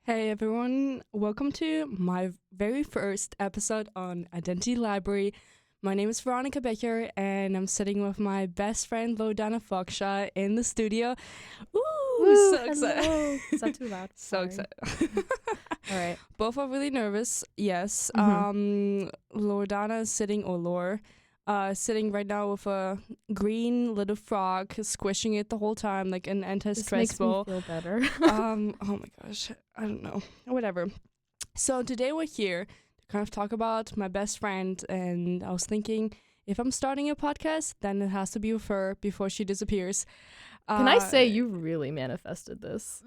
Hey everyone, welcome to my very first episode on Identity Library. My name is Veronica Becker and I'm sitting with my best friend Loridana Foksha in the studio. Ooh, so excited. Is that too loud? So Sorry. excited. All right. Both are really nervous, yes. Loridana is sitting, or Lore, sitting right now with a green little frog, squishing it the whole time like an anti-stress This makes ball. me feel better. Oh my gosh, I don't know, whatever. So today we're here to kind of talk about my best friend, and I was thinking if I'm starting a podcast, then it has to be with her before she disappears. Can I say you really manifested this?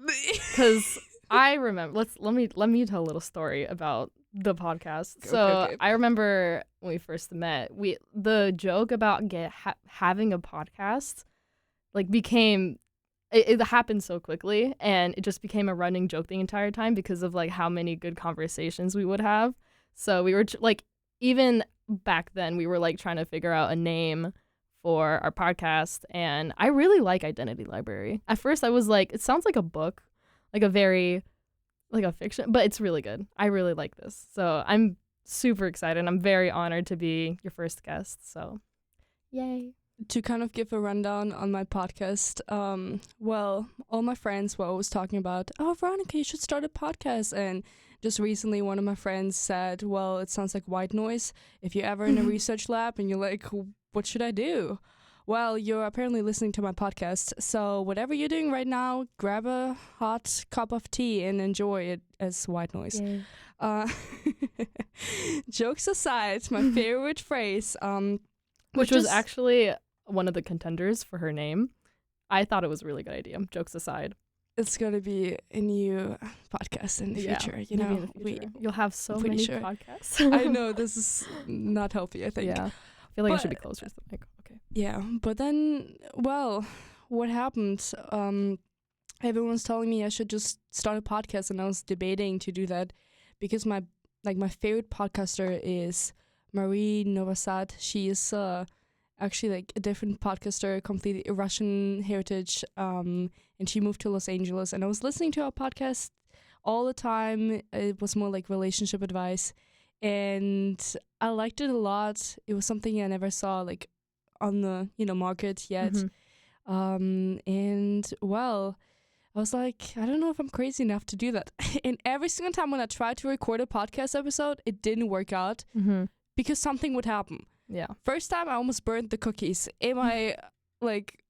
Because I remember. Let me tell a little story about the podcast. Okay. I remember when we first met. The joke about having a podcast became. It happened so quickly, and it just became a running joke the entire time because of how many good conversations we would have. So we were even back then we were trying to figure out a name for our podcast, and I really like Identity Library. At first I was like, it sounds like a book, a very a fiction, but it's really good. I really like this. So I'm super excited. I'm very honored to be your first guest. So yay. To kind of give a rundown on my podcast, well, all my friends were always talking about, oh, Veronica, you should start a podcast. And just recently, one of my friends said, well, it sounds like white noise. If you're ever in a research lab and you're like, what should I do? Well, you're apparently listening to my podcast. So whatever you're doing right now, grab a hot cup of tea and enjoy it as white noise. Jokes aside, my favorite phrase, which was actually one of the contenders for her name. I thought it was a really good idea. Jokes aside. It's going to be a new podcast in the future. You know, in the future. You'll have so many podcasts. I know this is not healthy, I think. Yeah. I feel like I should be closer to the mic. Okay. Yeah. But then, well, what happened? Everyone's telling me I should just start a podcast, and I was debating to do that because my favorite podcaster is Marie Novosad. She is actually a different podcaster, completely Russian heritage, and she moved to Los Angeles, and I was listening to her podcast all the time. It was more like relationship advice, and I liked it a lot. It was something I never saw on the market yet. And well, I was like, I don't know if I'm crazy enough to do that. And every single time when I tried to record a podcast episode, it didn't work out because something would happen. Yeah. First time I almost burned the cookies in my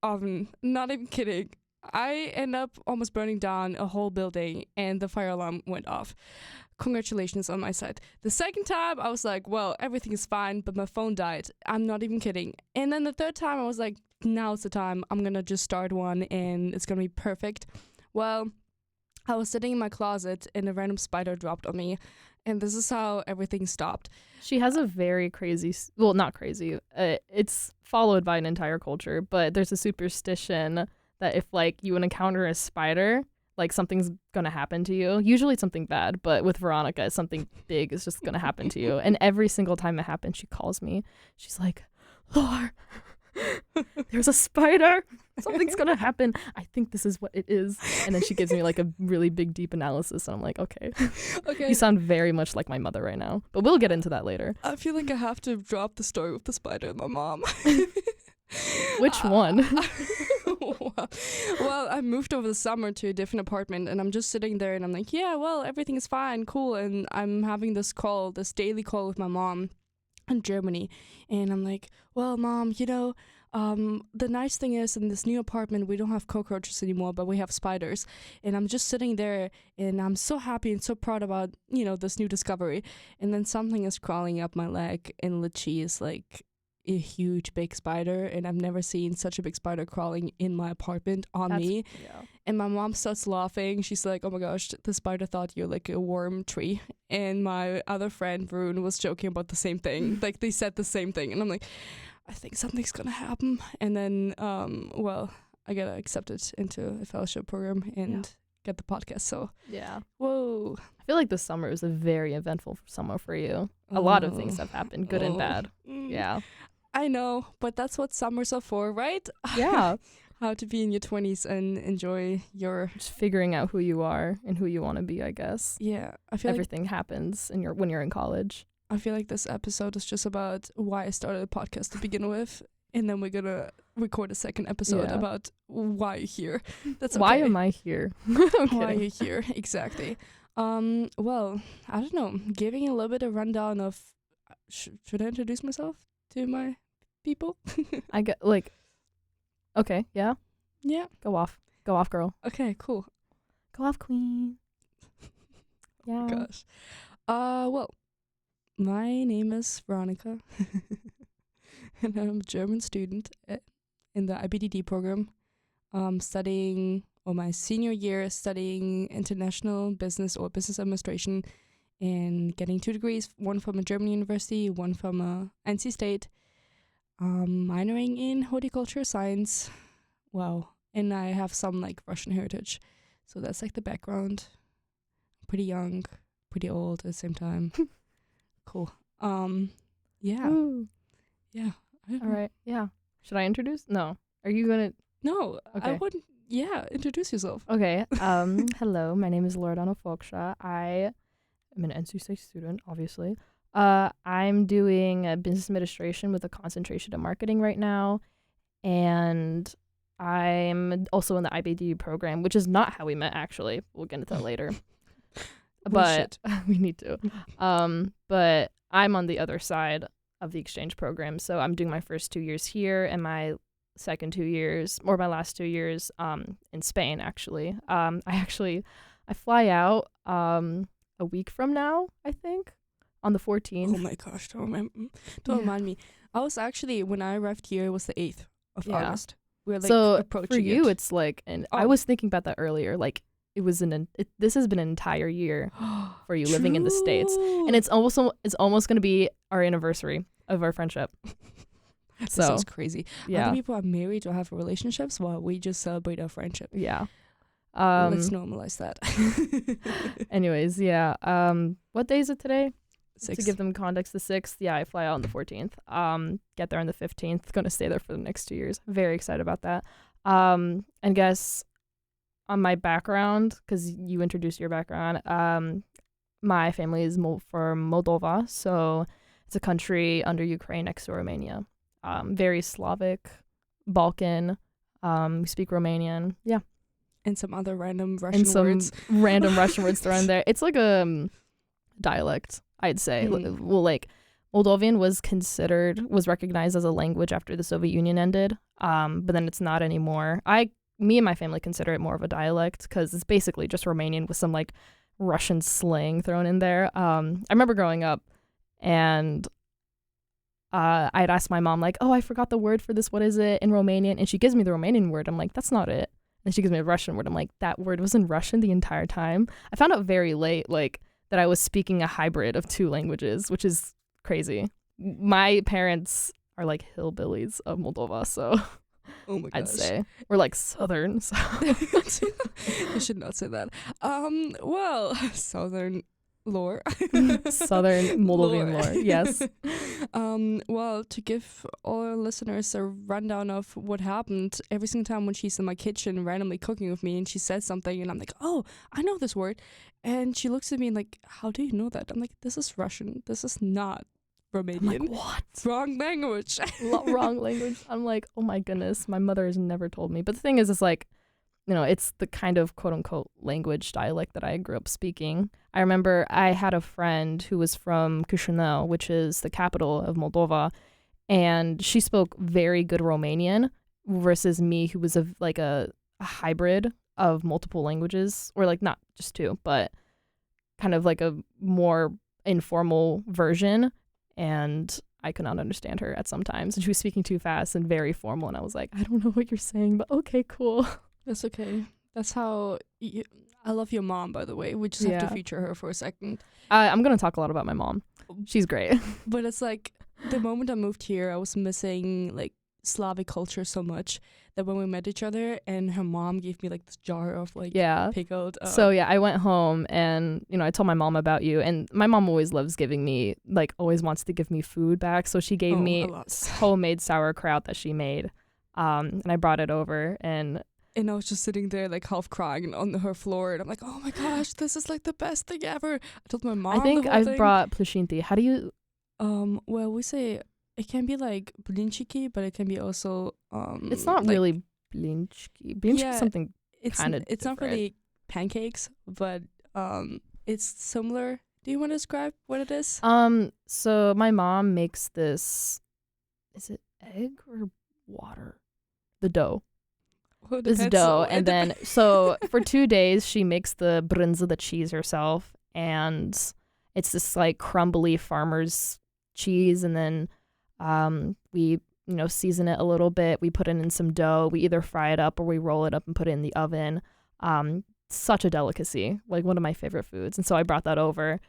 oven. Not even kidding. I end up almost burning down a whole building and the fire alarm went off. Congratulations on my side. The second time I was like, well, everything is fine, but my phone died. I'm not even kidding. And then the third time I was like, now's the time. I'm gonna just start one and it's gonna be perfect. Well, I was sitting in my closet and a random spider dropped on me. And this is how everything stopped. She has a very crazy, well, not crazy. It's followed by an entire culture, but there's a superstition that if you encounter a spider, something's gonna happen to you. Usually it's something bad, but with Veronica, something big is just gonna happen to you. And every single time it happens, she calls me. She's like, Lore, there's a spider. Something's gonna happen. I think this is what it is. And then she gives me a really big, deep analysis. And I'm like, okay. You sound very much like my mother right now. But we'll get into that later. I feel like I have to drop the story with the spider and my mom. Which one? Well, I moved over the summer to a different apartment, and I'm just sitting there and I'm like, yeah, well, everything is fine, cool. And I'm having this daily call with my mom in Germany. And I'm like, well, Mom, the nice thing is in this new apartment, we don't have cockroaches anymore, but we have spiders. And I'm just sitting there and I'm so happy and so proud about, this new discovery. And then something is crawling up my leg and literally is a huge big spider. And I've never seen such a big spider crawling in my apartment on me. Yeah. And my mom starts laughing. She's like, oh my gosh, the spider thought you're like a worm tree. And my other friend, Varun, was joking about the same thing. They said the same thing. And I'm like, I think something's gonna happen. And then, well, I got accepted into a fellowship program and get the podcast. So, yeah. Whoa. I feel like this summer is a very eventful summer for you. A lot of things have happened, good and bad. Yeah. I know, but that's what summers are for, right? Yeah. how to be in your 20s and enjoy your Just figuring out who you are and who you want to be, I guess. I feel Everything happens when you're in college. I feel like this episode is just about why I started a podcast to begin with, and then we're gonna record a second episode about why you're here. That's okay. Why am I here? Why you're here, exactly. Well, I don't know. Giving a little bit of rundown of should I introduce myself to my people? I get okay, yeah. Yeah. Go off, girl. Okay, cool. Go off, queen. Yeah. Oh gosh. Well, my name is Veronica, and I'm a German student in the IBDD program. Studying, my senior year, studying international business or business administration, and getting 2 degrees, one from a German university, one from a NC State. Minoring in horticulture science. Wow. And I have some Russian heritage. So that's the background. Pretty young, pretty old at the same time. Cool. Yeah. Ooh. Yeah. All right. Yeah. Should I introduce? No. Are you gonna? No. Okay. I wouldn't. Yeah. Introduce yourself. Okay. Hello. My name is Loridana Foksha. I am an NC State student, obviously. I'm doing business administration with a concentration in marketing right now, and I'm also in the IBD program, which is not how we met. Actually, we'll get into that later. But we need to. But I'm on the other side of the exchange program, so I'm doing my first 2 years here and my second 2 years, or my last 2 years, in Spain. Actually, I fly out a week from now, I think, on the 14th. Oh my gosh! Don't remind me. I was actually, when I arrived here, it was the 8th of August. We're so approaching for you, it. it's I was thinking about that earlier. It was this has been an entire year for you living in the States, and it's almost going to be our anniversary of our friendship. That sounds crazy. Yeah. Other people are married or have relationships while we just celebrate our friendship. Yeah. Let's normalize that. Anyways, yeah. What day is it today? 6th. To give them context, the 6th. Yeah, I fly out on the 14th. Get there on the 15th. Going to stay there for the next 2 years. Very excited about that. And guess on my background, because you introduced your background, my family is from Moldova, so it's a country under Ukraine next to Romania. Very Slavic, Balkan. We speak Romanian. Yeah. And some other random Russian words. Random Russian words thrown in there. It's like a dialect, I'd say. Well, Moldovan was recognized as a language after the Soviet Union ended, but then it's not anymore. Me and my family consider it more of a dialect because it's basically just Romanian with some Russian slang thrown in there. I remember growing up and I'd ask my mom oh, I forgot the word for this. What is it in Romanian? And she gives me the Romanian word. I'm like, that's not it. And she gives me a Russian word. I'm like, that word was in Russian the entire time. I found out very late that I was speaking a hybrid of 2 languages, which is crazy. My parents are hillbillies of Moldova, so oh my gosh. I'd say we're southern. So. You should not say that. Well, southern lore. Southern Moldovan lore, yes. Well, to give all our listeners a rundown of what happened, every single time when she's in my kitchen randomly cooking with me and she says something and I'm like, oh, I know this word. And she looks at me and how do you know that? I'm like, this is Russian. This is not Romanian. I'm like, what? Wrong language. Wrong language. I'm like, oh my goodness, my mother has never told me. But the thing is, it's it's the kind of quote unquote language dialect that I grew up speaking. I remember I had a friend who was from Chisinau, which is the capital of Moldova, and she spoke very good Romanian versus me, who was a hybrid of multiple languages, or not just 2, but kind of a more informal version. And I could not understand her at some times, and she was speaking too fast and very formal, and I was like, I don't know what you're saying, but okay, cool. That's okay. That's how I love your mom, by the way. We just have to feature her for a second. I'm going to talk a lot about my mom. She's great. But it's the moment I moved here, I was missing Slavic culture so much that when we met each other and her mom gave me this jar of pickled. So yeah, I went home and I told my mom about you, and my mom always loves giving me always wants to give me food back. So she gave me homemade sauerkraut that she made. And I brought it over, and I was just sitting there like half crying on her floor, and I'm like, oh my gosh, this is like the best thing ever. I told my mom I think the whole I've thing. brought plushinti. How do you? Well, we say it can be like blinchiki, but it can be also It's not like, really blinchki. Blinchki Yeah, is something it's kind of. it's not really pancakes, but it's similar. Do you want to describe what it is? So my mom makes this. Is it egg or water? The dough. Well, it This depends. dough, It and then so for 2 days she makes the brinza, the cheese herself, and it's this like crumbly farmer's cheese, and then we season it a little bit. We put it in some dough. We either fry it up or we roll it up and put it in the oven. Such a delicacy, like one of my favorite foods, and so I brought that over.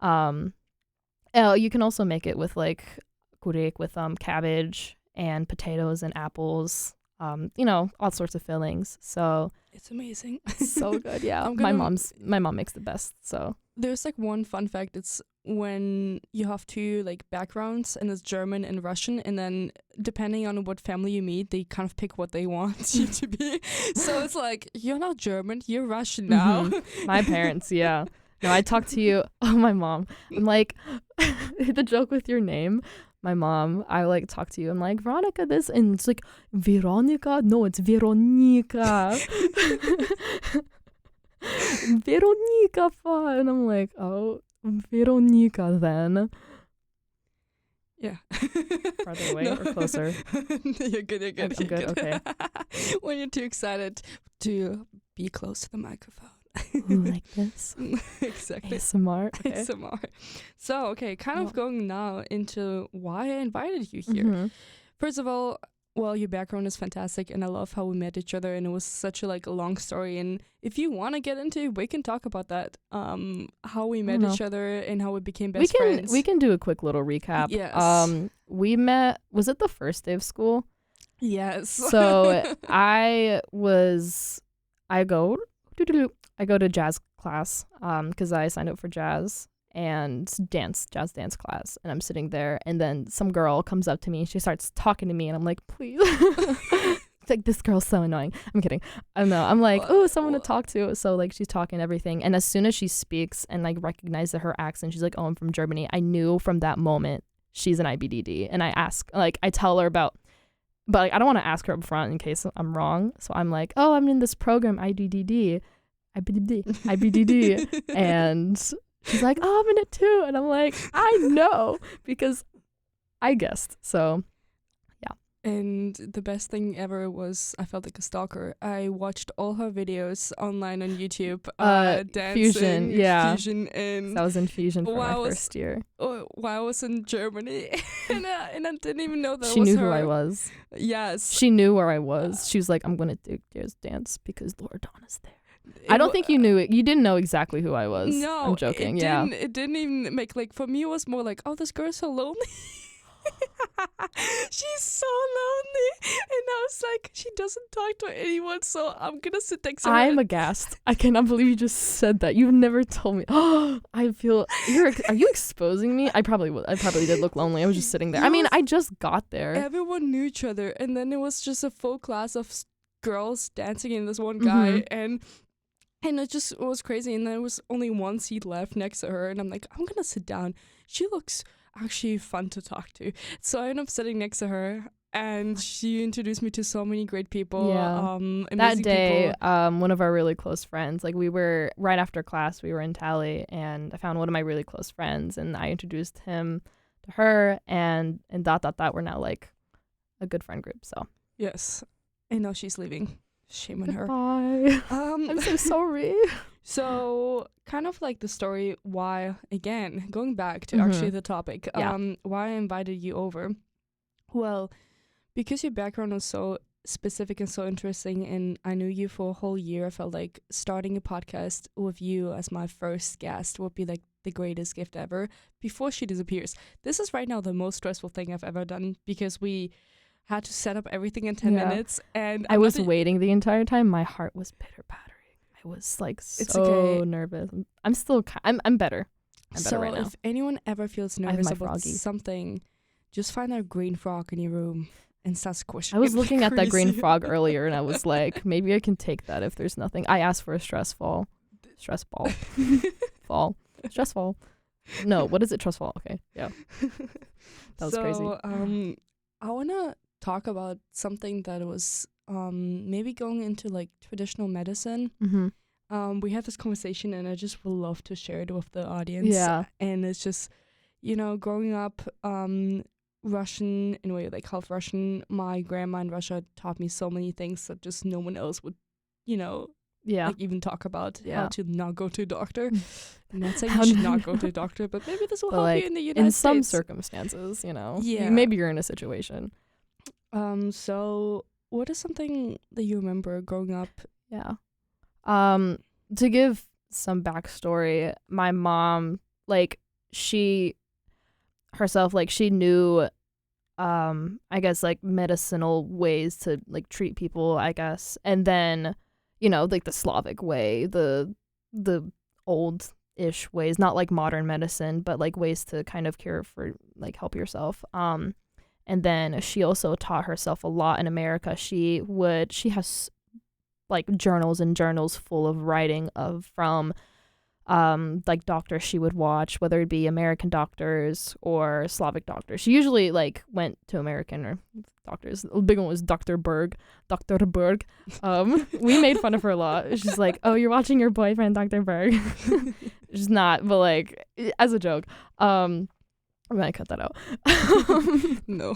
You can also make it with like kurek with cabbage and potatoes and apples. All sorts of fillings. So it's amazing. so good. Yeah. My mom makes the best. So there's like one fun fact. It's when you have two like backgrounds, and it's German and Russian, and then depending on what family you meet, they kind of pick what they want you to be. So it's like, you're not German, you're Russian now. My parents, yeah. No, I talk to you. Oh, my mom. I'm like, the joke with your name. My mom, I like talk to you. I'm like, Veronica, this, and it's like, Veronica? No, it's Veronica. Veronica, and I'm like, oh, Veronica then. Yeah. Farther away or closer? You're good. I'm good. Okay. When you're too excited to be close to the microphone. Like this. Exactly. ASMR. Okay. ASMR. So, okay, kind of going now into why I invited you here. Mm-hmm. First of all, well, your background is fantastic, and I love how we met each other, and it was such a like a long story. And if you want to get into it, we can talk about that. How we met each other and how we became best friends. We can do a quick little recap. Yes. We met. Was it the first day of school? Yes. So I go to jazz class because I signed up for jazz and jazz dance class, and I'm sitting there, and then some girl comes up to me and she starts talking to me, and I'm like, please. It's like, this girl's so annoying. I'm kidding. I don't know. I'm like, oh, someone to talk to. So like she's talking everything, and as soon as she speaks and like recognize that her accent, she's like, oh, I'm from Germany. I knew from that moment she's an IBDD, and I tell her about. But like, I don't want to ask her up front in case I'm wrong. So I'm like, oh, I'm in this program, IBDD. And she's like, oh, I'm in it too. And I'm like, I know, because I guessed. So, yeah. And the best thing ever was I felt like a stalker. I watched all her videos online on YouTube. Dancing, Fusion, yeah. Fusion, and I was in Fusion for my first year. While I was in Germany, and I didn't even know that she was knew her. who I was. Yes. She knew where I was. She was like, I'm going to do dance because Loridana's there. I don't think you knew it. You didn't know exactly who I was. No, I'm joking. It didn't even make like, for me it was more like, oh, this girl's so lonely. She's so lonely, and I was like, she doesn't talk to anyone, so I'm gonna sit next to her. I'm aghast. I cannot believe you just said that. You've never told me. Oh, I feel are you exposing me? I probably did look lonely. I was just sitting there. I mean, I just got there. Everyone knew each other, and then it was just a full class of girls dancing in this one guy, and it was crazy. And there was only one seat left next to her, and I'm like, I'm gonna sit down. She looks actually fun to talk to. So I ended up sitting next to her, and she introduced me to so many great people. Yeah. That day, one of our really close friends, like we were right after class, we were in Tally, and I found one of my really close friends, and I introduced him to her, and we're now like a good friend group. So yes, I know she's leaving. Shame on her. Bye. I'm so sorry. So kind of like the story why, again, going back to actually the topic, why I invited you over. Well, because your background was so specific and so interesting, and I knew you for a whole year, I felt like starting a podcast with you as my first guest would be like the greatest gift ever before she disappears. This is right now the most stressful thing I've ever done, because we had to set up everything in 10 minutes, and I was waiting the entire time. My heart was pitter-pattering. I was like so nervous. I'm better. I'm better right now. So if anyone ever feels nervous about something, just find a green frog in your room and starts I questioning. was looking at that green crazy. frog earlier, and I was like, maybe I can take that if there's nothing. I asked for a stress ball. Stress ball. Fall. Stress fall. No, what is it? Trust fall. Okay, yeah. That was crazy. I want to talk about something that was maybe going into like traditional medicine. Mm-hmm. We had this conversation, and I just would love to share it with the audience. Yeah. And it's just, growing up Russian, in a way, like half Russian, my grandma in Russia taught me so many things that just no one else would, Yeah. like even talk about how Yeah. to not go to a doctor. I'm not saying How you should to- not go to a doctor, but maybe this will But, help like, you in the United in States. some circumstances, Yeah. maybe you're in a situation. So what is something that you remember growing up? Yeah. To give some backstory, my mom, like, she herself, like, she knew, I guess, like, medicinal ways to, like, treat people, I guess. And then, like, the Slavic way, the old-ish ways, not, like, modern medicine, but, like, ways to kind of cure for, like, help yourself. And then she also taught herself a lot in America. She has like journals and journals full of writing from like doctors she would watch, whether it be American doctors or Slavic doctors. She usually like went to American or doctors. The big one was Dr. Berg. We made fun of her a lot. She's like, "Oh, you're watching your boyfriend, Dr. Berg." She's not, but like as a joke. I'm gonna cut that out. No.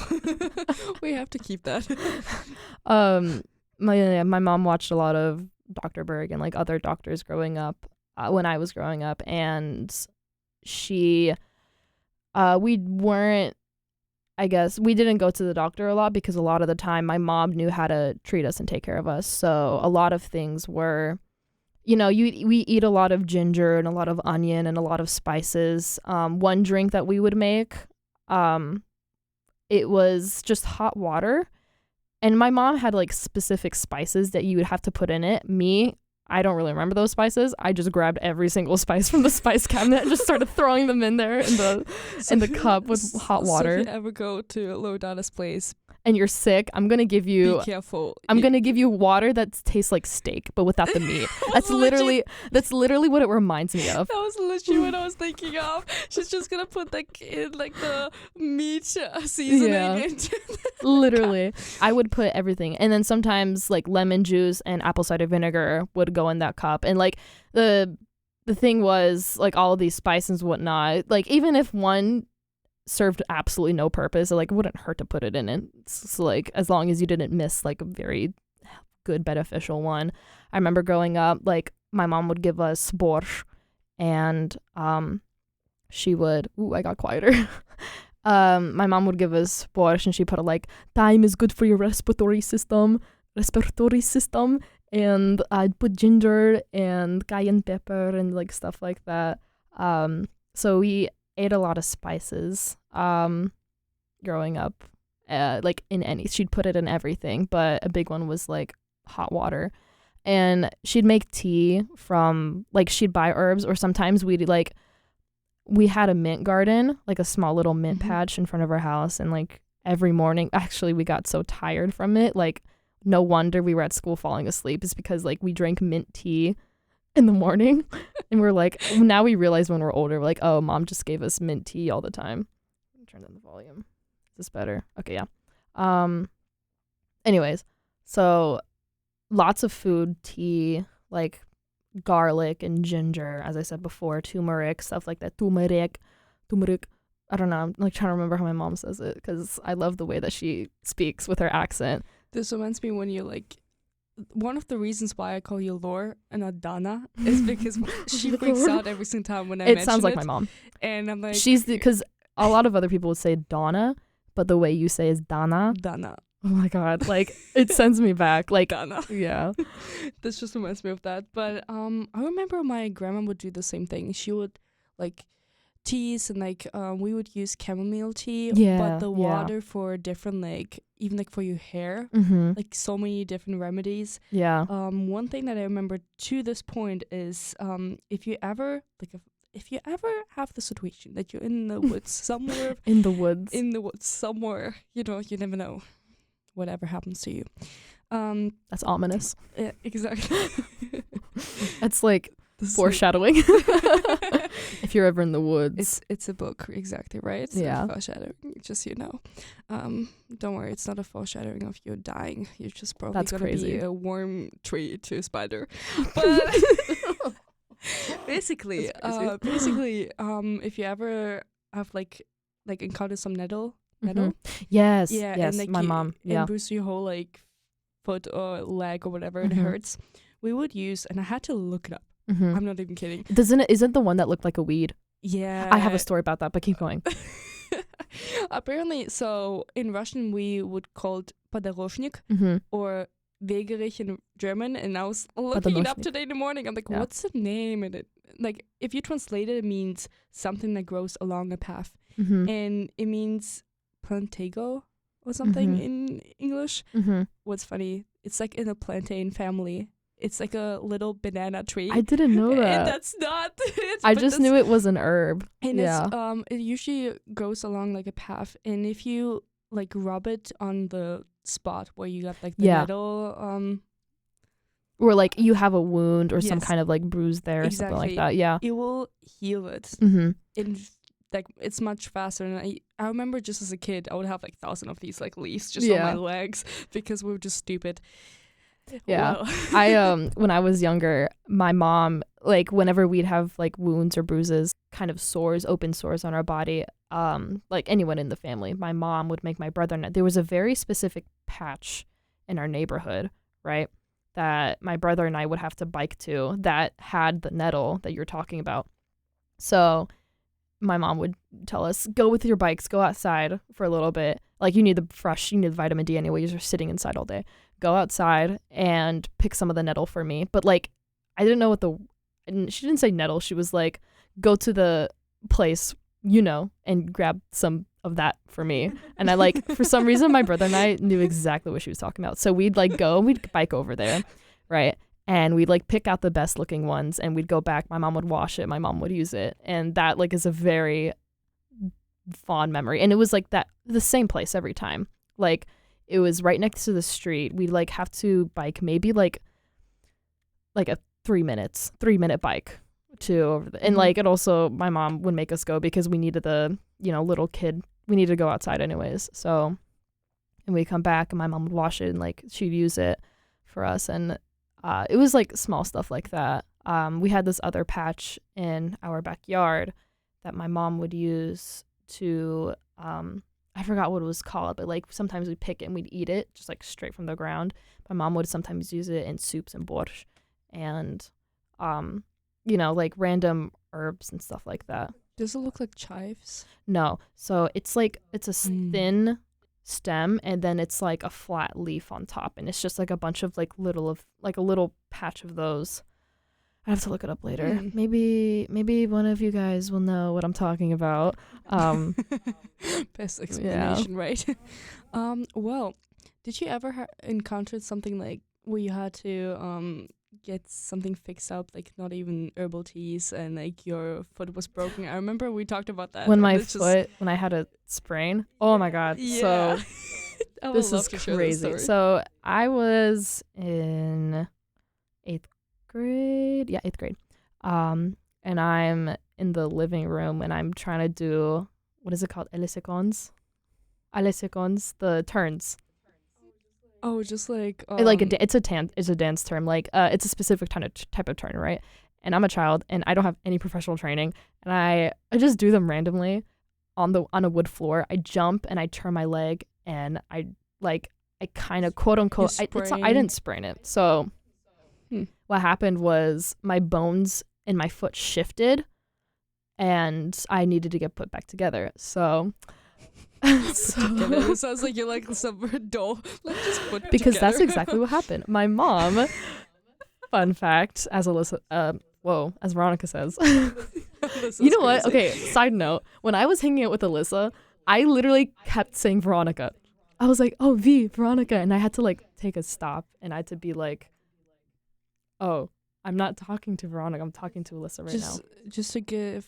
We have to keep that. My mom watched a lot of Dr. Berg and like other doctors growing up when I was growing up, and we weren't, I guess, we didn't go to the doctor a lot because a lot of the time my mom knew how to treat us and take care of us. So a lot of things were, we eat a lot of ginger and a lot of onion and a lot of spices. One drink that we would make, it was just hot water. And my mom had like specific spices that you would have to put in it. I don't really remember those spices. I just grabbed every single spice from the spice cabinet and just started throwing them in there in the cup with hot water. So if you ever go to Loridana's place and you're sick, I'm gonna give you. Be careful. I'm gonna give you water that tastes like steak, but without the meat. That's literally what it reminds me of. That was literally what I was thinking of. She's just gonna put like in like the meat seasoning into Literally. I would put everything, and then sometimes like lemon juice and apple cider vinegar would go in that cup. And like the thing was like all of these spices and whatnot. Like even if one served absolutely no purpose, it wouldn't hurt to put it in it. So like as long as you didn't miss like a very good beneficial one. I remember growing up, like my mom would give us borscht, and she would I got quieter. My mom would give us borscht, and she put thyme is good for your respiratory system, and I'd put ginger and cayenne pepper and like stuff like that. So we ate a lot of spices growing up, she'd put it in everything, but a big one was like hot water. And she'd make tea from she'd buy herbs, or sometimes we had a mint garden, like a small little mint patch in front of our house, and like every morning, actually we got so tired from it, like no wonder we were at school falling asleep, is because like we drank mint tea in the morning. And we're like, now we realize when we're older, we're like, oh, mom just gave us mint tea all the time. Turn down the volume. Is this better? Okay, yeah. Anyways, so lots of food, tea, like garlic and ginger, as I said before, turmeric, stuff like that. Turmeric. I don't know. I'm like trying to remember how my mom says it because I love the way that she speaks with her accent. This reminds me when you like. One of the reasons why I call you Lore and not Donna is because she freaks out every single time when I mention it. It sounds like my mom. And I'm like... Because a lot of other people would say Donna, but the way you say is Dana. Donna. Oh my God. Like, it sends me back. Like, Donna. Yeah. This just reminds me of that. But I remember my grandma would do the same thing. She would, like... teas, and like we would use chamomile tea, but the water for different, like even like for your hair, like so many different remedies. One thing that I remember to this point is if you ever have the situation that you're in the woods somewhere in the woods somewhere, you never know, whatever happens to you. That's ominous. Yeah, exactly. That's like foreshadowing. If you're ever in the woods. It's a book, exactly, right? Yeah. Foreshadowing, just don't worry, it's not a foreshadowing of you dying. You're just probably That's gonna crazy. be a warm tree to a spider. But basically, if you ever have like encountered some nettle, Yes. yeah, Yes. and like My mom. Yeah. and bruise your whole like foot or leg or whatever, it hurts. We would use, and I had to look it up. I'm not even kidding. Isn't the one that looked like a weed? Yeah. I have a story about that, but keep going. Apparently, so in Russian we would call it podorожник or Wegerich in German, and I was looking it up today in the morning. I'm like, what's the name? And it, like, if you translate it, it means something that grows along a path, and it means plantago or something in English. What's funny? It's like in a plantain family. It's like a little banana tree. I didn't know that. And that's not. I just knew it was an herb. And it usually goes along like a path, and if you like rub it on the spot where you got like the nettle, or like you have a wound or some kind of like bruise there or something like that. Yeah, it will heal it. Like it's much faster. And I remember just as a kid, I would have like 1,000 of these like leaves just on my legs because we were just stupid. Yeah. Wow. I when I was younger, my mom, like whenever we'd have like wounds or bruises, kind of sores, open sores on our body, like anyone in the family, my mom would make my brother and I, there was a very specific patch in our neighborhood, right, that my brother and I would have to bike to that had the nettle that you're talking about. So my mom would tell us, go with your bikes, go outside for a little bit. Like you need the vitamin D anyway, you're sitting inside all day. Go outside and pick some of the nettle for me. But like, I didn't know she didn't say nettle. She was like, go to the place, and grab some of that for me. And I like, for some reason, my brother and I knew exactly what she was talking about. So we'd like go and we'd bike over there, right? And we'd like pick out the best looking ones and we'd go back. My mom would wash it. My mom would use it. And that like is a very fond memory. And it was like the same place every time. Like, it was right next to the street. We'd like have to bike maybe like a 3-minute bike to over and like it also, my mom would make us go because we needed the little kid, we needed to go outside anyways. So, and we'd come back and my mom would wash it and like she'd use it for us. And it was like small stuff like that. We had this other patch in our backyard that my mom would use to I forgot what it was called, but like sometimes we'd pick it and we'd eat it just like straight from the ground. My mom would sometimes use it in soups and borscht and like random herbs and stuff like that. Does it look like chives? No. So it's like it's a thin stem and then it's like a flat leaf on top and it's just like a bunch of like a little patch of those. I have to look it up later. Maybe one of you guys will know what I'm talking about. Best explanation, right? Well, did you ever encounter something like where you had to get something fixed up, like not even herbal teas, and like your foot was broken? I remember we talked about that. When I had a sprain. Oh my god! Yeah. So this is crazy. So I was in 8th grade. Yeah, 8th grade. And I'm in the living room and I'm trying to do, what is it called? Les secondes, the turns. Oh, just like it's a dance term. Like it's a specific type of turn, right? And I'm a child and I don't have any professional training and I just do them randomly on a wood floor. I jump and I turn my leg and I kind of quote unquote I didn't sprain it. So what happened was my bones in my foot shifted and I needed to get put back together. So it sounds like you're like some doll. Let's just put it because together. That's exactly what happened. My mom, fun fact, as Veronica says. You know what? Okay, side note. When I was hanging out with Alyssa, I literally kept saying Veronica. I was like, oh, Veronica. And I had to like take a stop and I had to be like, oh, I'm not talking to Veronica. I'm talking to Alyssa now. Just to give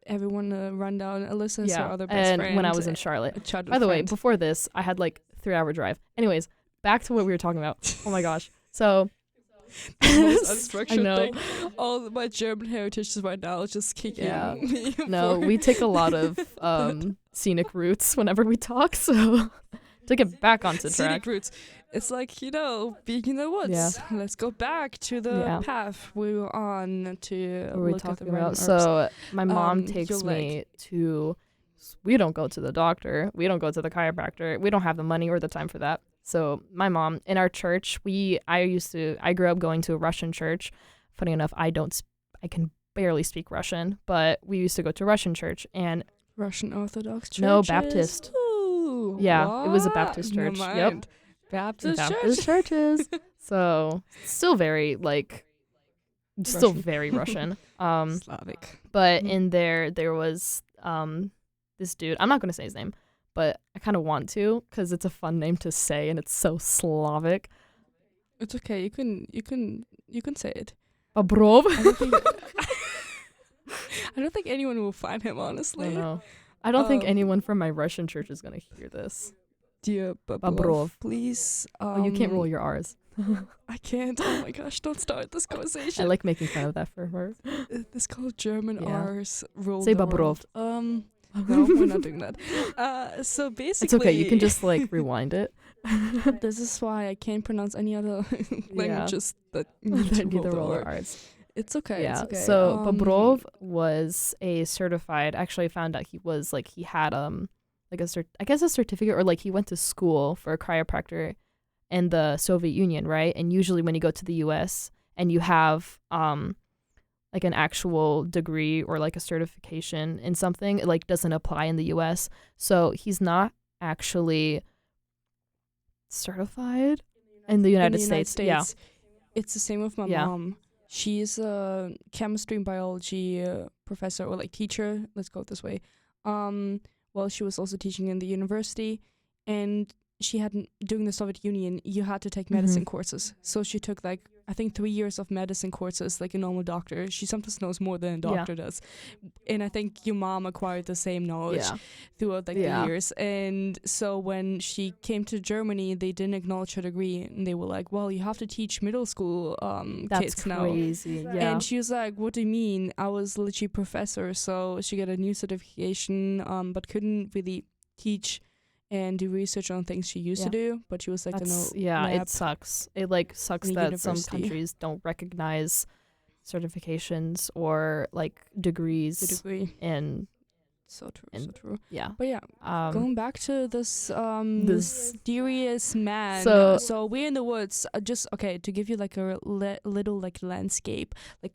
everyone a rundown, Alyssa is her other best friend. And when I was in Charlotte. By the way, before this, I had like 3-hour drive. Anyways, back to what we were talking about. Oh my gosh. So The most I unstructured know. thing. All my German heritage right now is just kicking Yeah. me. No, we take a lot of scenic routes whenever we talk, so to get back onto scenic track. routes. It's like, being in the woods. Yeah. Let's go back to the Yeah. path we were on to What were we look at the talking random about? herbs. So my mom your takes leg. me to. We don't go to the doctor. We don't go to the chiropractor. We don't have the money or the time for that. So my mom in our church, I grew up going to a Russian church. Funny enough, I can barely speak Russian, but we used to go to a Russian church and Russian Orthodox church. No, Baptist. Ooh, Yeah, it was a what? Baptist Never church. Yep. mind. Baptist Baptist church. churches. So still very still Russian. very Russian. Slavic. But Mhm. in there was this dude. I'm not gonna say his name, but I kind of want to because it's a fun name to say and it's so Slavic. It's okay. You can say it. Babrov. I don't think, I don't think anyone will find him, honestly. No. I don't think Um, anyone from my Russian church is gonna hear this. Dear Babrov. Babrov, please. Oh, you can't roll your R's. I can't. Oh my gosh! Don't start this I conversation. like making fun of that for her. This called German Yeah. R's rule. Say the Babrov. world. No, we're not doing that. So basically, It's okay. You can just rewind it. This is why I can't pronounce any other languages that Need need to the roll roller the R. R's. It's okay. Yeah. It's okay. So Babrov was a certified. Actually, I found out he was he had a certificate or he went to school for a chiropractor in the Soviet Union, right? And usually when you go to the U.S. and you have an actual degree or a certification in something, it doesn't apply in the U.S. So he's not actually certified in the United States. Yeah. It's the same with my Yeah. mom. She's a chemistry and biology professor or teacher. Let's go it this way. Well, she was also teaching in the university, and she had during the Soviet Union, you had to take medicine courses. So she took I think 3 years of medicine courses like a normal doctor. She sometimes knows more than a doctor does, and I think your mom acquired the same knowledge throughout the years. And so when she came to Germany, they didn't acknowledge her degree, and they were like, "Well, you have to teach middle school That's kids now." crazy. Yeah. And she was like, "What do you mean? I was literally professor." So she got a new certification, but couldn't really teach and do research on things she used to do. But she was like, it sucks. It sucks in that some university. countries don't recognize certifications or degrees the degree. in So true, and- so true. yeah. But yeah, going back to this mysterious man. So- We're in the woods. Just okay to give you a little landscape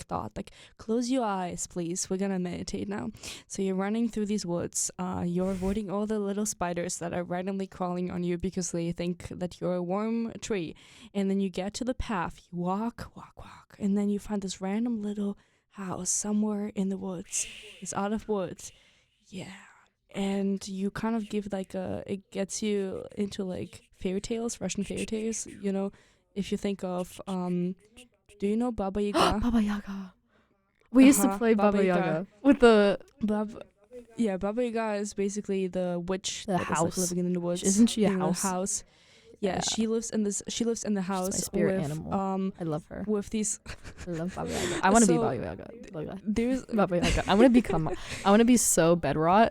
thought. Close your eyes, please. We're gonna meditate now. So you're running through these woods. You're avoiding all the little spiders that are randomly crawling on you because they think that you're a warm tree. And then you get to the path. You walk, and then you find this random little house somewhere in the woods. It's out of wood. Yeah, and you kind of give it gets you into fairy tales, Russian fairy tales. If you think of do you know Baba Yaga? Baba Yaga. We used to play Baba Yaga with the Baba Yaga is basically the witch The that is house. living in the woods. Isn't she a in the house? house? Yeah, she lives in this. She lives in the house. my spirit with, animal. I love her. With these, I love Baba Yaga. I want to be So, Baba Yaga. there's Baba Yaga. I want to be so bedrot.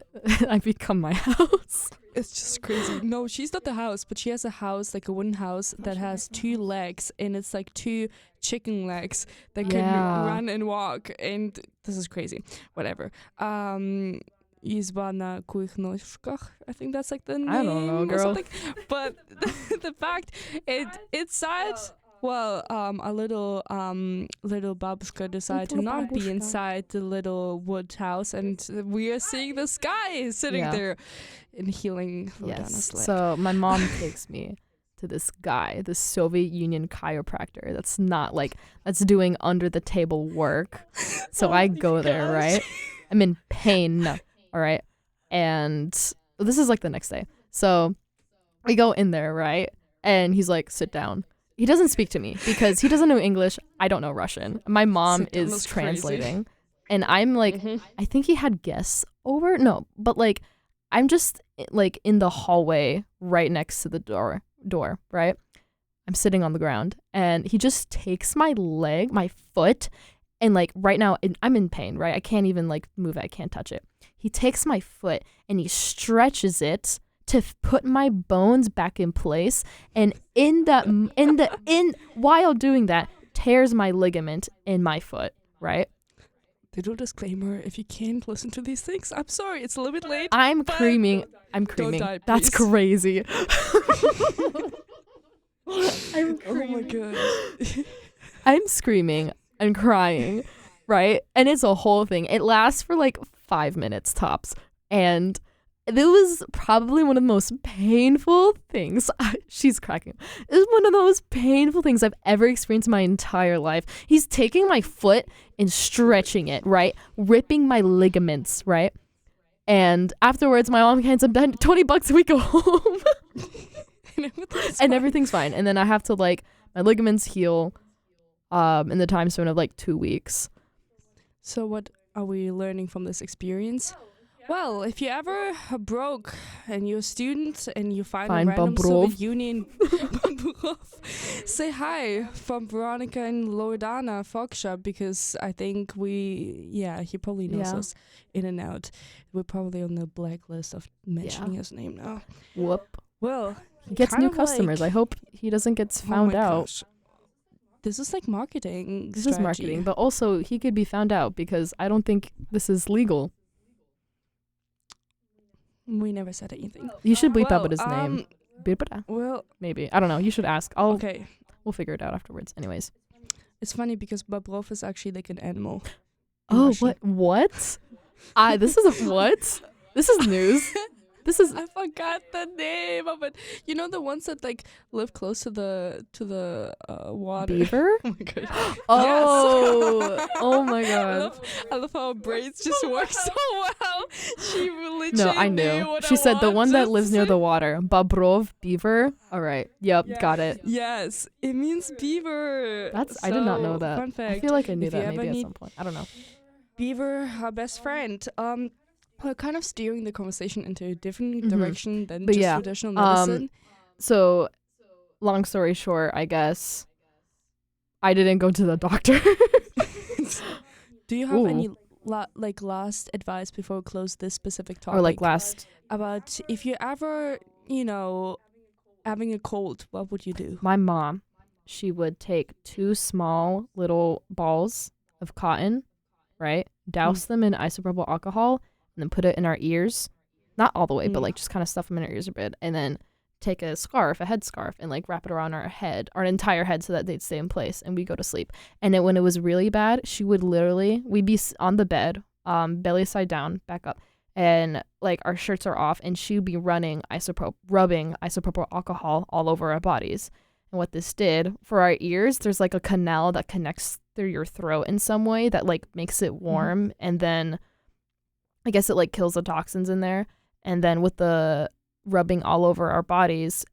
I become my house. It's just crazy. No, she's not the house, but she has a house, a wooden house that has 2 legs, and it's 2 chicken legs that can run and walk, and this is crazy. Whatever. Izba na kujich nóżkach. I think that's the name. I don't know, or girl. something. But the fact inside. Well, a little babushka decided to Little not be babushka. inside the little wood house, and we are seeing the sky sitting there and healing Loridana's leg. So my mom takes me to this guy, this Soviet Union chiropractor. That's not that's doing under the table work. So I go there, right? I'm in pain. All right. And this is the next day. So we go in there, right? And he's like, sit down. He doesn't speak to me because he doesn't know English. I don't know Russian. My mom Sit down, is that's translating. And I'm Mhm. I think he had guests over. No, but I'm just in the hallway right next to the door, right? I'm sitting on the ground, and he just takes my foot, and like right now I'm in pain, right? I can't even like move it. I can't touch it. He takes my foot and he stretches it to put my bones back in place, and while doing that, tears my ligament in my foot, right? Little disclaimer, if you can't listen to these things, I'm sorry, it's a little bit late. I'm screaming. Don't die, That's please. crazy. Oh my god. I'm screaming and crying, right? And it's a whole thing. It lasts for like 5 minutes tops. And it was probably one of the most painful things. She's cracking. It was one of the most painful things I've ever experienced in my entire life. He's taking my foot and stretching it, right? Ripping my ligaments, right? And afterwards, my mom hands him $20 a week go home. And everything's fine. And then I have to like, my ligaments heal in the time span of like 2 weeks. So what are we learning from this experience? Well, if you ever broke and you're a student and you find a random Soviet Union say hi from Veronica and Loridana Foksha, because I think he probably knows us in and out. We're probably on the blacklist of mentioning his name now. Whoop. Well, he gets new customers. I hope he doesn't get found out. Gosh. This is like marketing. This is marketing, but also he could be found out because I don't think this is legal. We never said anything. You should bleep out his name. Well, maybe. I don't know. You should ask. Okay. We'll figure it out afterwards. Anyways. It's funny because Bobrov is actually like an animal. Oh, what? This is what? This is news. I forgot the name of it. You know the ones that like live close to the water. Beaver? Oh my god. Oh my god. I love how our brains just work so well. She really No, I knew. She said the one that lives near the water. Bobrov, beaver. All right. Yep, got it. Yes, it means beaver. I did not know that. Fun fact. I feel like I knew that maybe at some point. I don't know. Beaver, our best friend. We're kind of steering the conversation into a different direction than traditional medicine. So, long story short, I guess I didn't go to the doctor. Do you have any last advice before we close this specific topic? Or like last about if you're ever, having a cold, what would you do? My mom, she would take 2 small little balls of cotton, right? Douse them in isopropyl alcohol. And then put it in our ears, not all the way, but like just kind of stuff them in our ears a bit, and then take a headscarf, and like wrap it around our entire head, so that they'd stay in place, and we go to sleep. And then when it was really bad, she would we'd be on the bed, belly side down, back up, and like our shirts are off, and she would be rubbing isopropyl alcohol all over our bodies. And what this did for our ears, there's like a canal that connects through your throat in some way that like makes it warm, and then I guess it like kills the toxins in there. And then with the rubbing all over our bodies,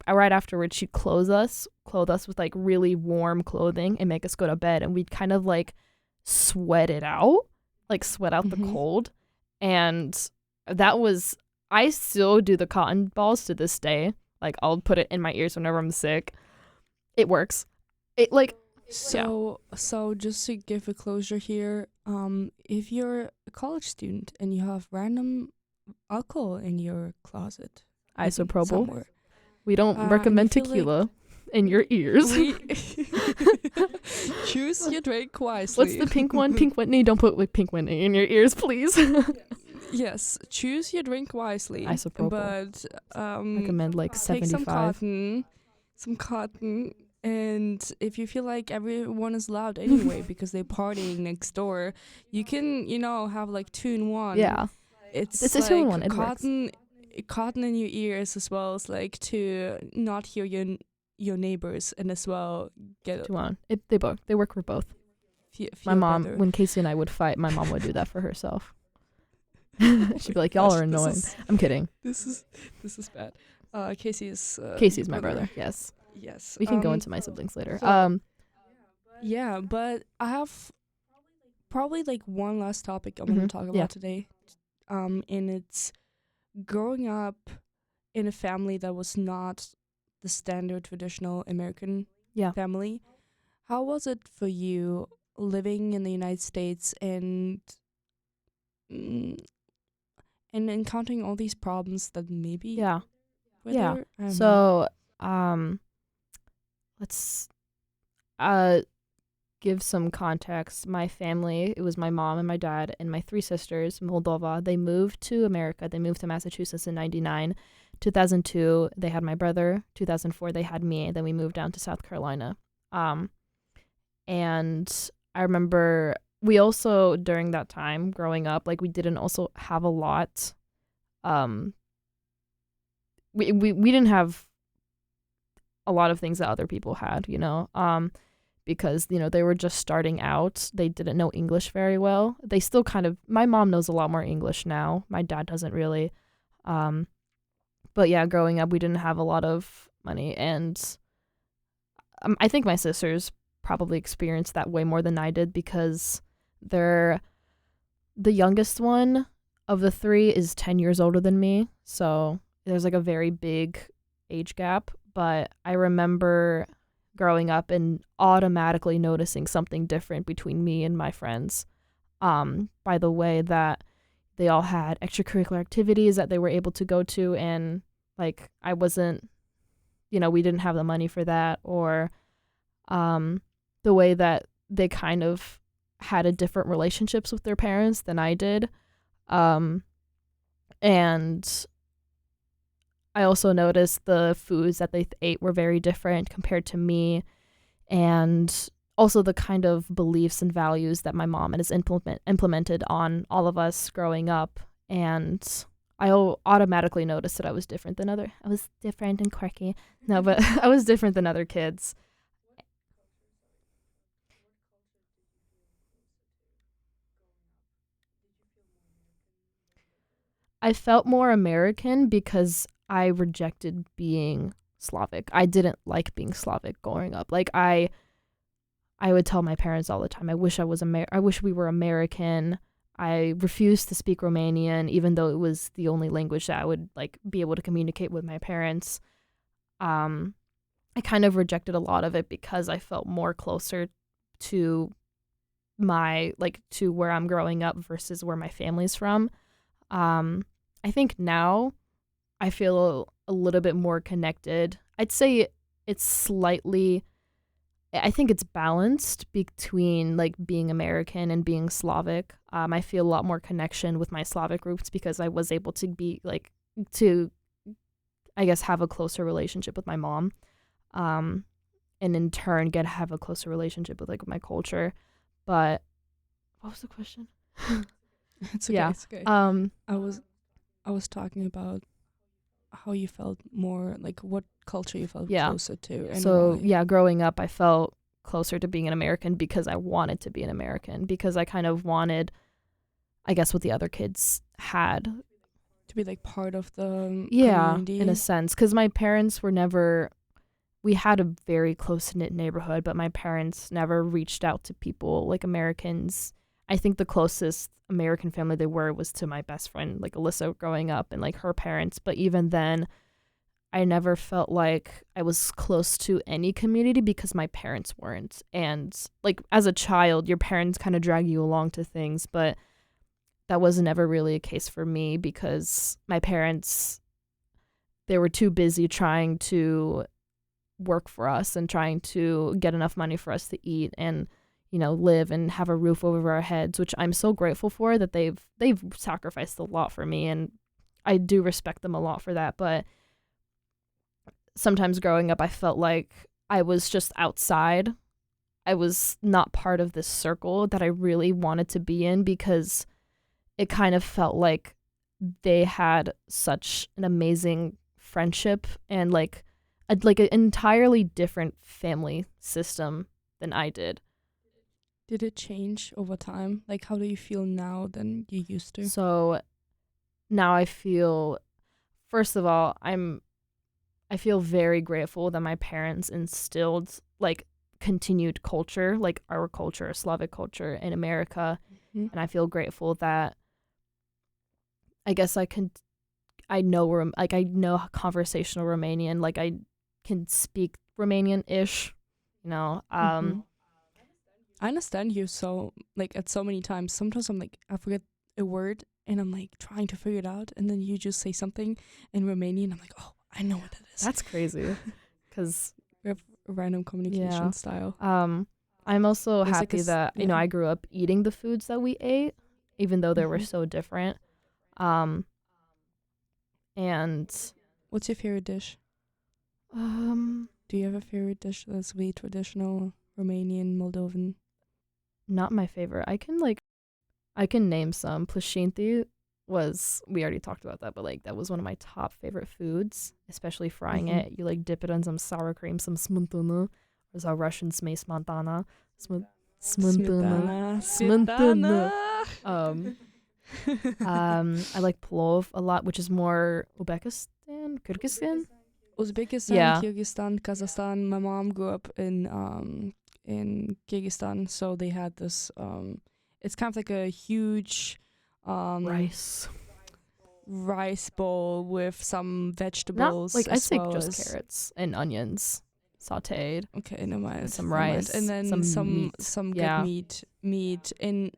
right afterwards she'd clothe us with like really warm clothing and make us go to bed, and we'd kind of like sweat out the cold. And I still do the cotton balls to this day. Like I'll put it in my ears whenever I'm sick. It works. So just to give a closure here, if you're a college student and you have random alcohol in your closet, isopropyl, we don't recommend tequila in your ears. Choose your drink wisely. What's the pink one? Pink Whitney. Don't put Pink Whitney in your ears, please. Yes, choose your drink wisely. Isopropyl. But recommend like 75. Take some cotton. And if you feel like everyone is loud anyway because they're partying next door, you can, have like 2 in 1. Yeah. It's a 2 in 1. It cotton in your ears, as well as like to not hear your neighbors, and as well get 2 on. They work for both. My mom, when Casey and I would fight, my mom would do that for herself. She'd be like, "Y'all are annoying." I'm kidding. This is bad. Casey's my brother. Yes. Yes. We can go into my siblings later. Yeah, but I have probably like one last topic I want to talk about today. And it's growing up in a family that was not the standard traditional American Yeah. family. How was it for you living in the United States mm, and encountering all these problems that maybe Yeah. were Yeah. there? I don't know. So, let's give some context. My family, it was my mom and my dad and my 3 sisters, Moldova. They moved to America. They moved to Massachusetts in 99. 2002, they had my brother. 2004, they had me. Then we moved down to South Carolina. And I remember we also, during that time growing up, like we didn't also have a lot. We didn't have a lot of things that other people had, because, they were just starting out. They didn't know English very well. They still my mom knows a lot more English now. My dad doesn't really. But yeah, growing up, we didn't have a lot of money. And I think my sisters probably experienced that way more than I did because they're the youngest one of the 3 is 10 years older than me. So there's like a very big age gap. But I remember growing up and automatically noticing something different between me and my friends, by the way that they all had extracurricular activities that they were able to go to, and like I wasn't, we didn't have the money for that, or the way that they kind of had a different relationships with their parents than I did. And I also noticed the foods that they ate were very different compared to me, and also the kind of beliefs and values that my mom has implemented on all of us growing up. And I automatically noticed that I was different and quirky. No, but I was different than other kids. I felt more American because I rejected being Slavic. I didn't like being Slavic growing up. Like I would tell my parents all the time, I wish I wish we were American. I refused to speak Romanian, even though it was the only language that I would like be able to communicate with my parents. I kind of rejected a lot of it because I felt more closer to to where I'm growing up versus where my family's from. I think now I feel a little bit more connected. I'd say I think it's balanced between like being American and being Slavic. I feel a lot more connection with my Slavic roots because I was able to I guess, have a closer relationship with my mom. And in turn have a closer relationship with like my culture. But what was the question? It's okay. Yeah. It's okay. I was talking about how you felt more, like what culture you felt closer to. And so why. yeah, growing up, I felt closer to being an American because I wanted to be an American, because I kind of wanted, I guess, what the other kids had. To be like part of the community. In a community. sense, because my parents were never, we had a very close-knit neighborhood, but my parents never reached out to people like Americans. I think the closest American family they were was to my best friend, like Alyssa, growing up, and like her parents. But even then, I never felt like I was close to any community because my parents weren't. And like as a child, your parents kind of drag you along to things, but that was never really a case for me because my parents, they were too busy trying to work for us and trying to get enough money for us to eat and live and have a roof over our heads, which I'm so grateful for, that they've sacrificed a lot for me, and I do respect them a lot for that. But sometimes growing up, I felt like I was just outside. I was not part of this circle that I really wanted to be in because it kind of felt like they had such an amazing friendship and like an entirely different family system than I did. Did it change over time? Like, how do you feel now than you used to? So now I feel, first of all, I feel very grateful that my parents instilled like continued culture, like our culture, Slavic culture in America. Mm-hmm. And I feel grateful that I guess I know conversational Romanian. Like can speak Romanian-ish, you know. I understand you so like at so many times. Sometimes I'm like I forget a word and I'm like trying to figure it out, and then you just say something in Romanian. I'm like, oh, I know what that is. That's crazy, because We have a random communication style. I'm also There's like happy that you know I grew up eating the foods that we ate, even though they were so different. And what's your favorite dish? Do you have a favorite dish that's really traditional Romanian, Moldovan? Not my favorite. I can name some. Plashinti we already talked about that, but like that was one of my top favorite foods, especially frying it. You like dip it in some sour cream, some smuntana, or as our Russians say smantana. Smantana. I like plov a lot, which is more Uzbekistan, Kyrgyzstan. Uzbekistan, Kyrgyzstan, Kazakhstan. My mom grew up in Kyrgyzstan, so they had this it's kind of like a huge rice bowl with some vegetables. I'd say just carrots and onions sauteed. Okay, no mind. Some rice, and then some good meat, and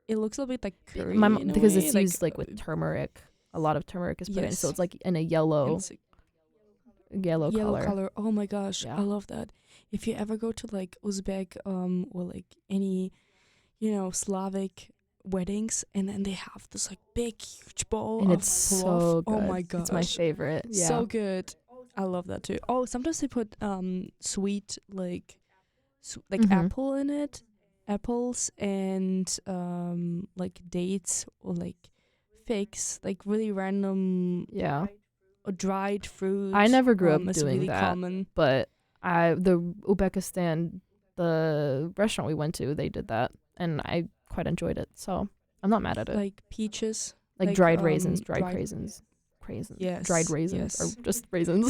it looks a little bit like curry. Because it's used like with turmeric. A lot of turmeric is put in, so it's like in a yellow color. Oh my gosh, I love that. If you ever go to like Uzbek or like any, Slavic weddings, and then they have this like big huge bowl and of it's so good. Oh my gosh, it's my favorite. Yeah. So good. I love that too. Oh, sometimes they put sweet like apple in it, apples and like dates or like figs, like really random or dried fruit. I never grew up doing really that, common. but the Uzbekistan, the restaurant we went to, they did that, and I quite enjoyed it. So I'm not mad at it. Like peaches, like dried raisins, dried raisins. Yes, dried raisins or just raisins.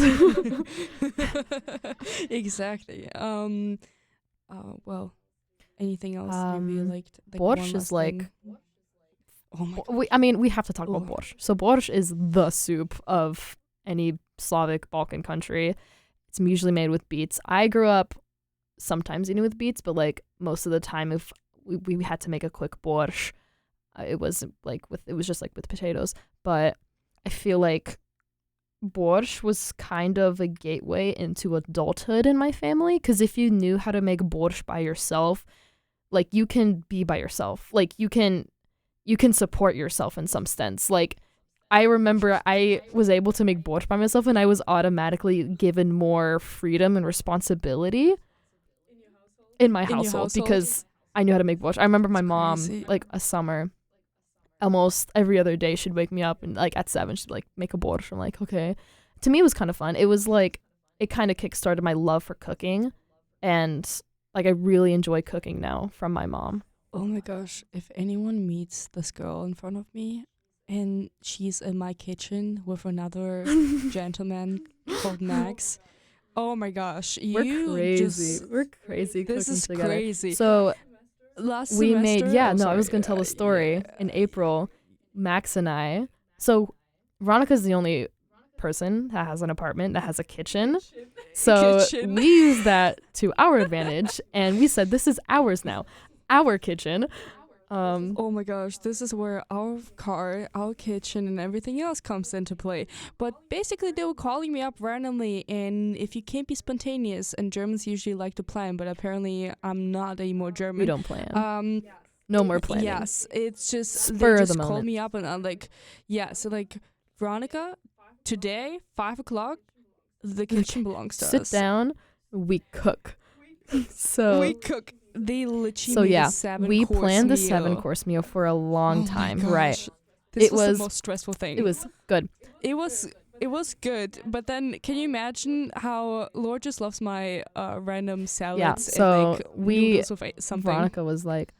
Exactly. Well, anything else you really liked? Like borscht is like. Oh my God. We have to talk about borscht. So borscht is the soup of any Slavic Balkan country. It's usually made with beets. I grew up sometimes eating with beets, but like most of the time, if we had to make a quick borscht, it was just like with potatoes. But I feel like borscht was kind of a gateway into adulthood in my family, because if you knew how to make borscht by yourself, like you can be by yourself. Like you can support yourself in some sense. Like I remember I was able to make borscht by myself, and I was automatically given more freedom and responsibility in my household because I knew how to make borscht. I remember my mom, like a summer, almost every other day she'd wake me up and like at 7 she'd like make a borscht. I'm like, okay. To me it was kind of fun. It was like it kind of kickstarted my love for cooking, and like I really enjoy cooking now from my mom. Oh my gosh, if anyone meets this girl in front of me and she's in my kitchen with another gentleman called Max, oh my gosh, we're crazy. We're crazy. This is together. Crazy. So last we semester, made I was gonna tell the story in April. Max and I. So Veronica's the only person that has an apartment that has a kitchen. So we use that to our advantage, and we said this is ours now, our kitchen. Oh my gosh, this is where our car, our kitchen, and everything else comes into play. But basically, they were calling me up randomly, and if you can't be spontaneous, and Germans usually like to plan, but apparently I'm not anymore German. We don't plan. No more planning. Yes, it's just spur they of the just moment. called me up, and I'm like, so like, Veronica, today 5:00, the kitchen belongs to us. Sit down, we cook. So we cook. They literally made a 7-course we planned the meal. 7-course meal for a long time. My gosh. Right. This was the most stressful thing. It was good. It was good, but then can you imagine how Lord just loves my random salads? Yeah, so and like noodles with something. Veronica was like,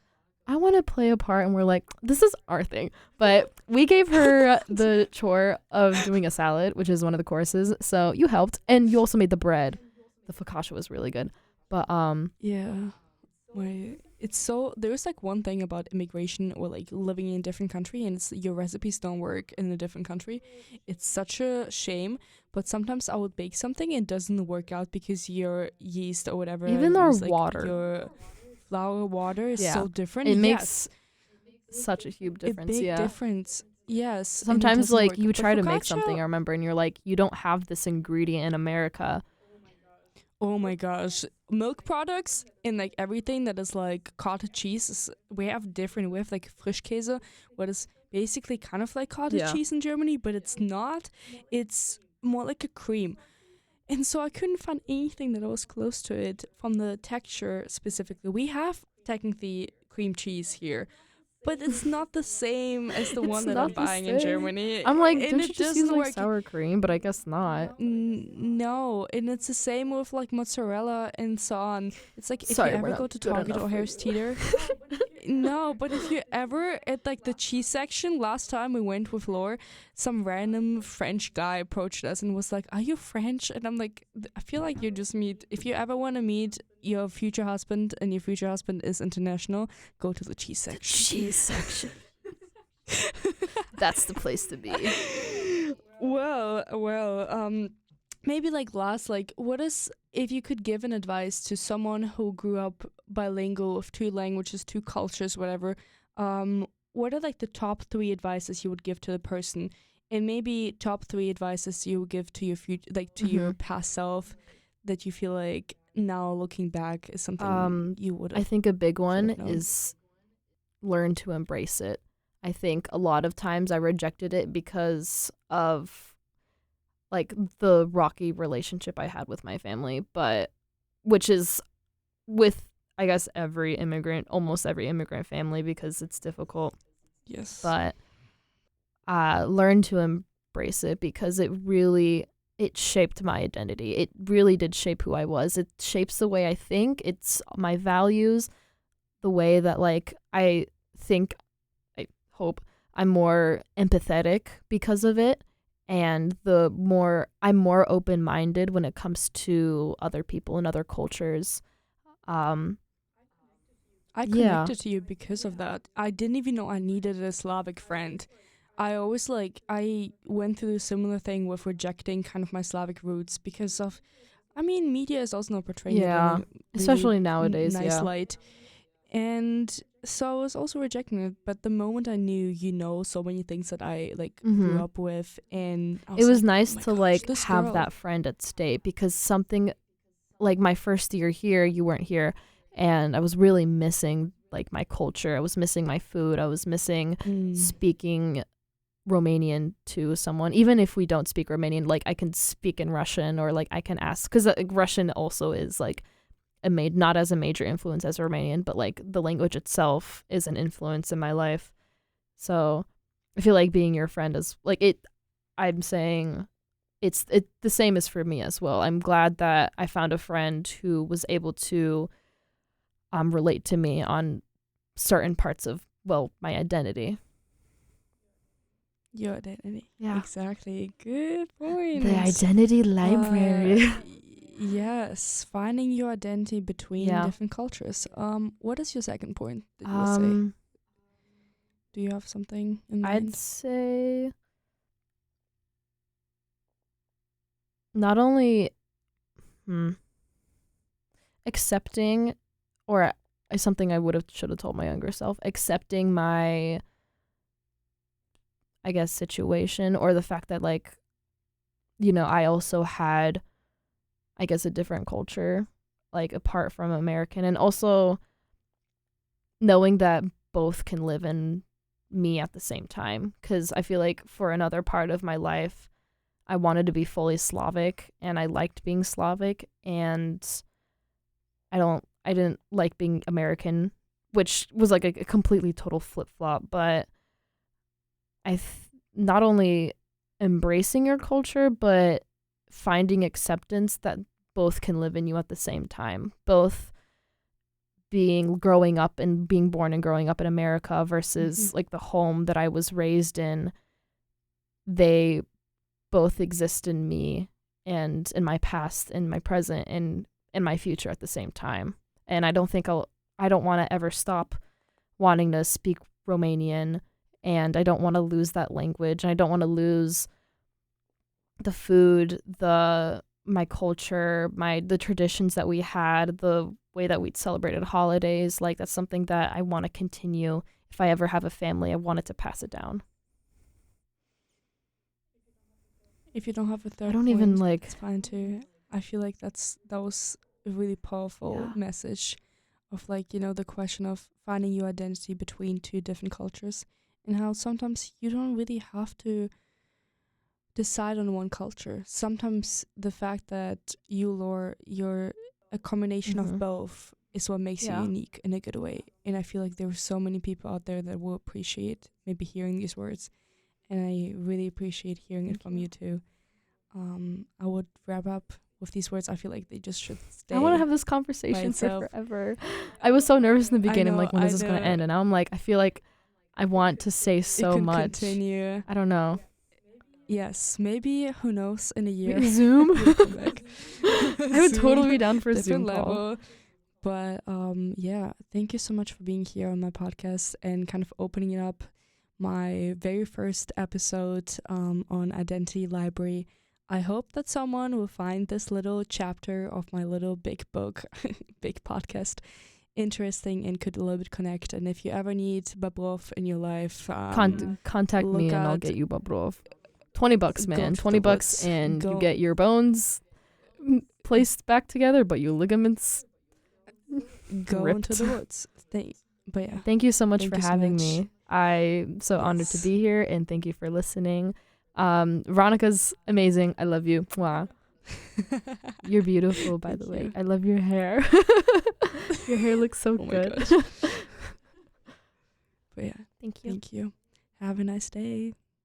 I want to play a part, and we're like, this is our thing. But we gave her the chore of doing a salad, which is one of the courses. So you helped, and you also made the bread. The focaccia was really good. But it's so there's like one thing about immigration or like living in a different country, and it's your recipes don't work in a different country. It's such a shame, but sometimes I would bake something and it doesn't work out because your yeast or whatever I Even our use, like water. your flour water is Yeah. so different. It Yes, makes such a huge a difference. big Yeah. difference. Yes, and it Sometimes doesn't like work. you But try to make something, focaccia, I remember, and you're like, you don't have this ingredient in America. oh my gosh, milk products and like everything that is like cottage cheese we have different. We have like Frischkäse, what is basically kind of like cottage Yeah. cheese in Germany, but it's not. It's more like a cream. And so I couldn't find anything that was close to it from the texture specifically. We have technically cream cheese here, but it's not the same as the It's one that I'm not the buying in same. Germany. I'm like, And don't you it just use doesn't like work. sour cream? But I guess not. No, and it's the same with like mozzarella and so on. It's like if Sorry, you we're ever not go to good Target enough or for Harris you. Teeter, no, but if you ever at like the cheese section, last time we went with Laura, some random French guy approached us and was like, "Are you French?" And I'm like, I feel like you just meet. If you ever want to meet your future husband and your future husband is international, go to the cheese section. Cheese section. That's the place to be. Well, maybe like last, like, what is, if you could give an advice to someone who grew up bilingual with two languages, two cultures, whatever, what are like the top three advices you would give to the person, and maybe top three advices you would give to your future, like to your past self, that you feel like now looking back is something you would have. I think a big one known. is learn to embrace it. I think a lot of times I rejected it because of like the rocky relationship I had with my family, but which is with I guess almost every immigrant family, because it's difficult. Yes. But learn to embrace it, because it shaped my identity. It really did shape who I was. It shapes the way I think. It's my values, the way that like I think, I hope I'm more empathetic because of it, and I'm more open-minded when it comes to other people and other cultures. I connected to you because of that. I didn't even know I needed a Slavic friend. I went through a similar thing with rejecting kind of my Slavic roots because of, I mean, media is also not portraying it in a really especially nowadays. nice light. And so I was also rejecting it. But the moment I knew, so many things that I like grew up with, and it was like, nice oh to gosh, like this have girl. that friend at state, because something like my first year here, you weren't here, and I was really missing like my culture. I was missing my food. I was missing speaking Romanian to someone. Even if we don't speak Romanian, like I can speak in Russian, or like I can ask, because Russian also is like not as a major influence as Romanian, but like the language itself is an influence in my life. So I feel like being your friend is like it. I'm saying it's the same as for me as well. I'm glad that I found a friend who was able to relate to me on certain parts of my identity. Your identity. Yeah. Exactly. Good point. The identity library. Yes. Finding your identity between different cultures. What is your second point that you will say? Do you have something in mind? I'd say not only accepting, or something I should have told my younger self, accepting my, I guess, situation, or the fact that like, I also had, I guess, a different culture, like apart from American, and also knowing that both can live in me at the same time. Because I feel like for another part of my life, I wanted to be fully Slavic, and I liked being Slavic, and I didn't like being American, which was like a completely total flip-flop. But not only embracing your culture, but finding acceptance that both can live in you at the same time. Both growing up and being born and growing up in America versus like the home that I was raised in, they both exist in me and in my past, in my present, and in my future at the same time. And I don't think I don't want to ever stop wanting to speak Romanian, and I don't want to lose that language, and I don't want to lose the food, my culture, the traditions that we had, the way that we celebrated holidays. Like, that's something that I want to continue. If I ever have a family, I wanted to pass it down. If you don't have a third I don't point, even like. it's fine too. I feel like that was a really powerful message of, like, the question of finding your identity between two different cultures, and how sometimes you don't really have to decide on one culture. Sometimes the fact that you're a combination of both is what makes you unique in a good way. And I feel like there are so many people out there that will appreciate maybe hearing these words, and I really appreciate hearing it from you too. I would wrap up with these words. I feel like they just should stay. I want to have this conversation for forever. I was so nervous in the beginning, like, when is this going to end? And now I'm like, I feel like I want to say so much. Continue. I don't know. Yes, maybe, who knows, in a year. Zoom? I would totally be down for a Zoom level. Call. But yeah, thank you so much for being here on my podcast and kind of opening up my very first episode on Identity Library. I hope that someone will find this little chapter of my little big book, big podcast, interesting and could a little bit connect. And if you ever need Bobrov in your life, contact me and I'll get you Bobrov. $20, man. $20 and you get your bones placed back together, but your ligaments go ripped. into the woods. But yeah. Thank you so much for having me. I'm so honored to be here, and thank you for listening. Veronica's amazing. I love you. Wow. You're beautiful, by the way. I love your hair. Your hair looks so good. But yeah. Thank you. Thank you. Have a nice day.